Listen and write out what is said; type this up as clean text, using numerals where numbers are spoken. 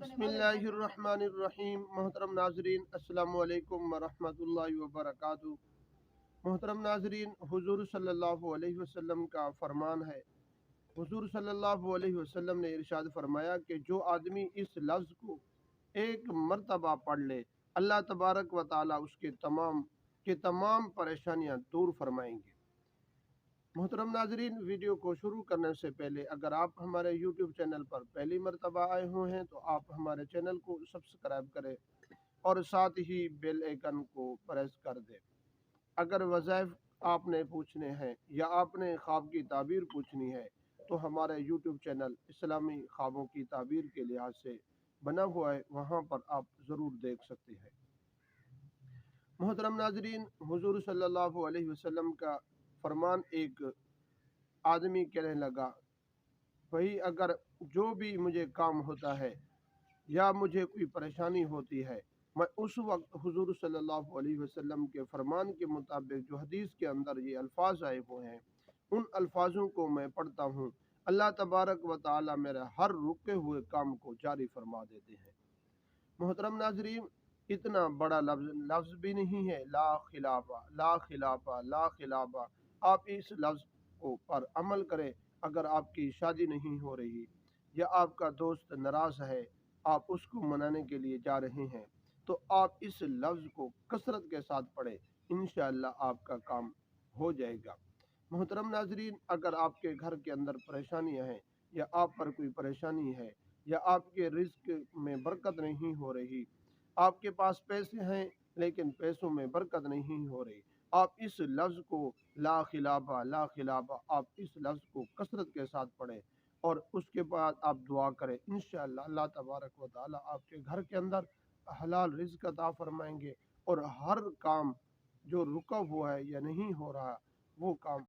बिस्मिल्लाहिर्रहमानिर्रहीम। मोहतरम नाजरीन, अस्सलामु अलैकुम वरहमतुल्लाहि वबरकातुहू। मोहतरम नाजरीन, हुजूर सल्लल्लाहु अलैहि वसल्लम का फरमान है। हुजूर सल्लल्लाहु अलैहि वसल्लम ने इरशाद फरमाया कि जो आदमी इस लफ्ज़ को एक मर्तबा पढ़ ले, अल्लाह तबारक व ताला उसके तमाम परेशानियां दूर फरमाएंगे। मोहतरम नाजरीन, वीडियो को शुरू करने से पहले अगर आप हमारे यूट्यूब चैनल पर पहली मर्तबा आए हुए हैं तो आप हमारे चैनल को सब्सक्राइब करें और साथ ही बेल आइकन को प्रेस कर दें। अगर वज़ाइफ आपने पूछने हैं या आपने ख्वाब की ताबीर पूछनी है तो हमारे यूट्यूब चैनल इस्लामी ख्वाबों की ताबीर के लिहाज से बना हुआ है, वहाँ पर आप ज़रूर देख सकते हैं। मोहतरम नाजरीन, हुजूर सल्लल्लाहु अलैहि वसल्लम का फरमान एक आदमी कहने लगा, भाई अगर जो भी मुझे काम होता है या मुझे कोई परेशानी होती है, मैं उस वक्त हुजूर सल्लल्लाहु अलैहि वसल्लम के फरमान के मुताबिक जो हदीस के अंदर ये अल्फाज आए हुए हैं, उन अल्फाजों को मैं पढ़ता हूँ। अल्लाह तबारक व ताला मेरे हर रुके हुए काम को जारी फरमा देते हैं। मोहतरम नाजरीन, इतना बड़ा लफ्ज़ भी नहीं है, ला खिलाफा ला खिलाफा ला खिलाफा। आप इस लफ्ज़ को पर अमल करें। अगर आपकी शादी नहीं हो रही या आपका दोस्त नाराज़ है, आप उसको मनाने के लिए जा रहे हैं, तो आप इस लफ्ज़ को कसरत के साथ पढ़ें, इंशाअल्लाह आपका काम हो जाएगा। मोहतरम नाजरीन, अगर आपके घर के अंदर परेशानियां हैं या आप पर कोई परेशानी है या आपके रिस्क में बरकत नहीं हो रही, आपके पास पैसे हैं लेकिन पैसों में बरकत नहीं हो रही, आप इस लफ्ज़ को ला खिलाफा आप इस लफ्ज़ को कसरत के साथ पढ़ें और उसके बाद आप दुआ करें। इंशाअल्लाह अल्लाह तबारक व ताला आपके घर के अंदर हलाल रिज़्क अता फरमाएंगे और हर काम जो रुका हुआ है या नहीं हो रहा, वो काम